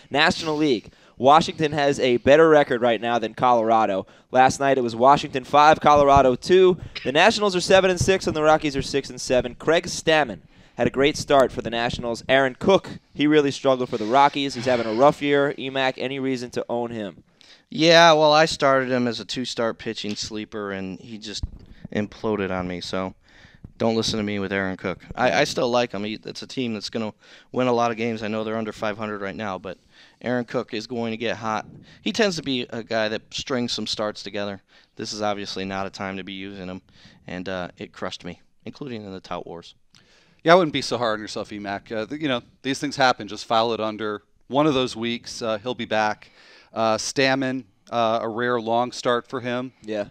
National League. Washington has a better record right now than Colorado. Last night it was Washington 5, Colorado 2. The Nationals are 7-6 and the Rockies are 6-7. Craig Stammen had a great start for the Nationals. Aaron Cook, he really struggled for the Rockies. He's having a rough year. Emack, any reason to own him? Yeah, well, I started him as a 2-start pitching sleeper, and he just imploded on me. So don't listen to me with Aaron Cook. I still like him. It's a team that's going to win a lot of games. I know they're under 500 right now, but Aaron Cook is going to get hot. He tends to be a guy that strings some starts together. This is obviously not a time to be using him, and it crushed me, including in the Tout Wars. Yeah, I wouldn't be so hard on yourself, Emack. These things happen. Just file it under one of those weeks. He'll be back. Stammen, a rare long start for him. Yeah.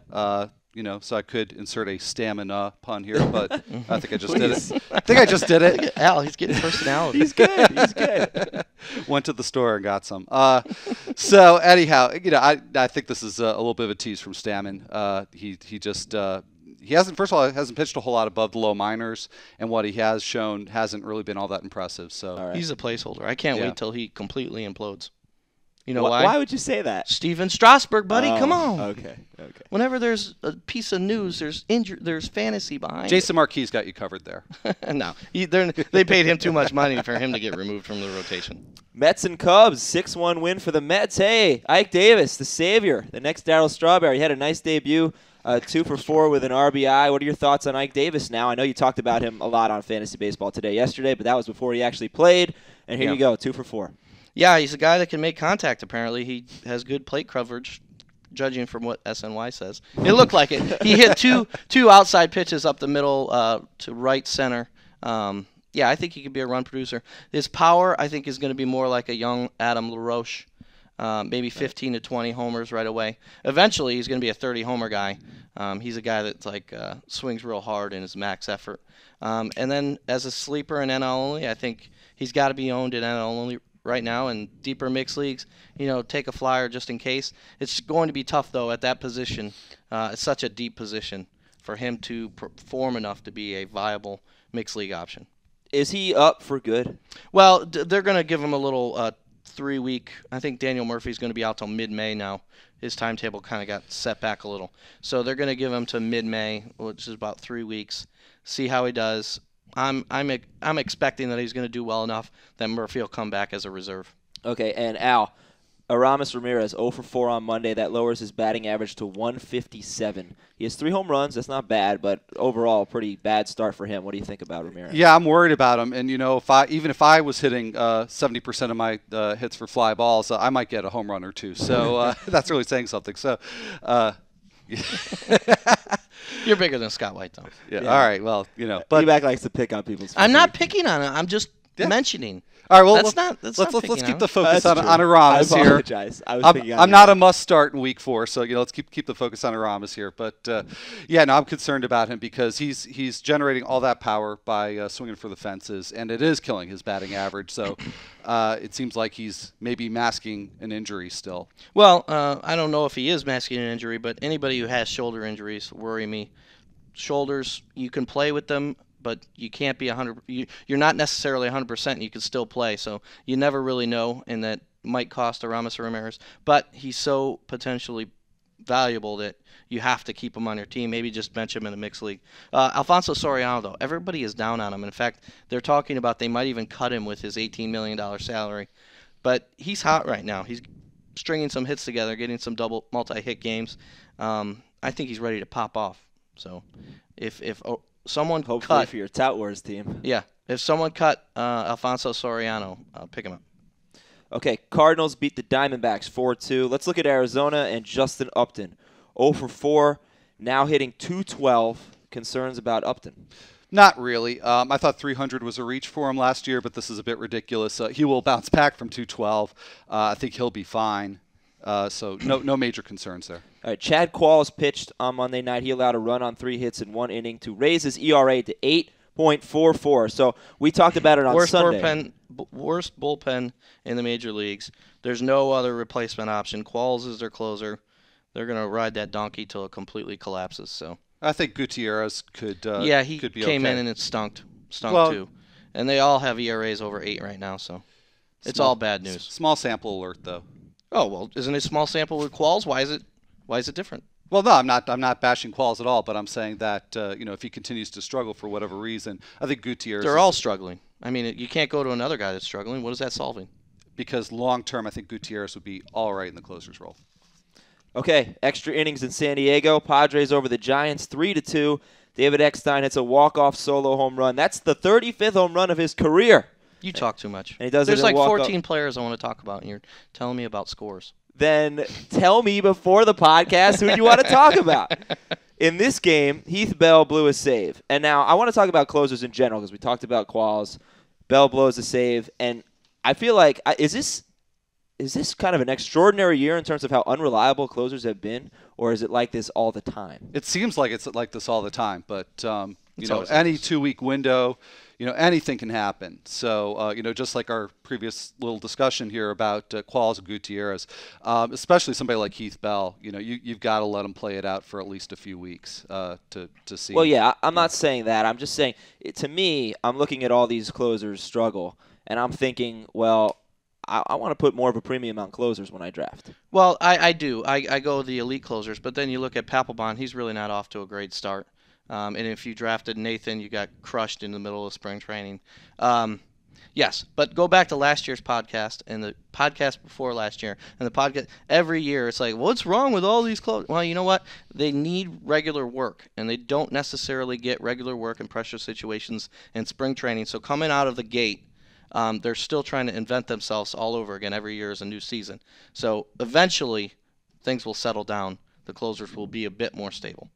So I could insert a stamina pun here, but I think I just did it. I think I just did it. Al, he's getting personality. He's good. He's good. Went to the store and got some. So anyhow, I think this is a little bit of a tease from Stammen. He hasn't pitched a whole lot above the low minors, and what he has shown hasn't really been all that impressive. So He's a placeholder. I can't wait till he completely implodes. You know why? why? Why would you say that? Steven Strasburg, buddy, come on. Okay. Whenever there's a piece of news, there's fantasy behind Jason Marquis got you covered there. No, they paid him too much money for him to get removed from the rotation. Mets and Cubs, 6-1 win for the Mets. Hey, Ike Davis, the savior, the next Darryl Strawberry. He had a nice debut, 2 for 4 with an RBI. What are your thoughts on Ike Davis now? I know you talked about him a lot on Fantasy Baseball Today yesterday, but that was before he actually played. And here you go, 2 for 4. Yeah, he's a guy that can make contact, apparently. He has good plate coverage, judging from what SNY says. It looked like it. He hit two outside pitches up the middle to right center. Yeah, I think he could be a run producer. His power, I think, is going to be more like a young Adam LaRoche, maybe 15 to 20 homers right away. Eventually, he's going to be a 30-homer guy. He's a guy that's swings real hard in his max effort. And then as a sleeper in NL only, I think he's got to be owned in NL only right now. In deeper mixed leagues, take a flyer just in case. It's going to be tough, though, at that position. It's such a deep position for him to perform enough to be a viable mixed league option. Is he up for good? Well, they're going to give him a little 3-week. I think Daniel Murphy's going to be out till mid-May now. His timetable kind of got set back a little. So they're going to give him to mid-May, which is about 3 weeks. See how he does. I'm expecting that he's going to do well enough that Murphy will come back as a reserve. Okay, and Al, Aramis Ramirez 0 for 4 on Monday. That lowers his batting average to 157. He has 3 home runs. That's not bad, but overall, pretty bad start for him. What do you think about Ramirez? Yeah, I'm worried about him. And, even if I was hitting 70% of my hits for fly balls, I might get a home run or two. So that's really saying something. So You're bigger than Scott White, though. Yeah. All right. Well, but Emack likes to pick on people's. I'm not picking on it. I'm just mentioning. All right. Well, let's keep the focus on Aramis here. I apologize. I'm not a must start in week 4, so let's keep the focus on Aramis here. But I'm concerned about him because he's generating all that power by swinging for the fences, and it is killing his batting average. So it seems like he's maybe masking an injury still. Well, I don't know if he is masking an injury, but anybody who has shoulder injuries worry me. Shoulders, you can play with them, but you can't be 100. You're not necessarily 100%, and you can still play. So you never really know, and that might cost Aramis Ramirez. But he's so potentially valuable that you have to keep him on your team. Maybe just bench him in a mixed league. Alfonso Soriano, though, everybody is down on him. In fact, they're talking about they might even cut him with his $18 million salary. But he's hot right now. He's stringing some hits together, getting some double multi-hit games. I think he's ready to pop off. So if someone hopefully for your Tout Wars team. Yeah, if someone cut Alfonso Soriano, I'll pick him up. Okay, Cardinals beat the Diamondbacks 4-2. Let's look at Arizona and Justin Upton. 0 for 4, now hitting .212. Concerns about Upton? Not really. I thought 300 was a reach for him last year, but this is a bit ridiculous. He will bounce back from .212. I think he'll be fine. So no major concerns there. All right, Chad Qualls pitched on Monday night. He allowed a run on 3 hits in 1 inning to raise his ERA to 8.44. So we talked about it on Sunday. Worst bullpen in the major leagues. There's no other replacement option. Qualls is their closer. They're going to ride that donkey till it completely collapses. So I think Gutierrez could he could be came okay. in and it stunk too. And they all have ERAs over 8 right now. So It's all bad news. Small sample alert, though. Oh, well, isn't it small sample with Qualls? Why is it different? Well, no, I'm not bashing Qualls at all, but I'm saying that if he continues to struggle for whatever reason, I think Gutierrez. They're all struggling. I mean, you can't go to another guy that's struggling. What is that solving? Because long term, I think Gutierrez would be all right in the closer's role. Okay, extra innings in San Diego. Padres over the Giants, 3-2. David Eckstein hits a walk-off solo home run. That's the 35th home run of his career. You talk too much. And he does There's it in like walk-off. 14 players I want to talk about, and you're telling me about scores. Then tell me before the podcast who you want to talk about. In this game, Heath Bell blew a save. And now I want to talk about closers in general because we talked about Qualls. Bell blows a save. And I feel like, is this kind of an extraordinary year in terms of how unreliable closers have been? Or is it like this all the time? It seems like it's like this all the time, but always any like this. 2-week window, anything can happen. So just like our previous little discussion here about Qualls and Gutierrez, especially somebody like Heath Bell, you've got to let him play it out for at least a few weeks to see. Well, yeah, I'm not saying that. I'm just saying, to me, I'm looking at all these closers struggle, and I'm thinking, well, I want to put more of a premium on closers when I draft. Well, I do. I go with the elite closers, but then you look at Papelbon, he's really not off to a great start. And if you drafted Nathan, you got crushed in the middle of spring training. Yes, but go back to last year's podcast and the podcast before last year and the podcast every year. It's like, what's wrong with all these closers? Well, you know what? They need regular work, and they don't necessarily get regular work in pressure situations in spring training. So coming out of the gate, they're still trying to invent themselves all over again. Every year is a new season. So eventually, things will settle down. The closers will be a bit more stable.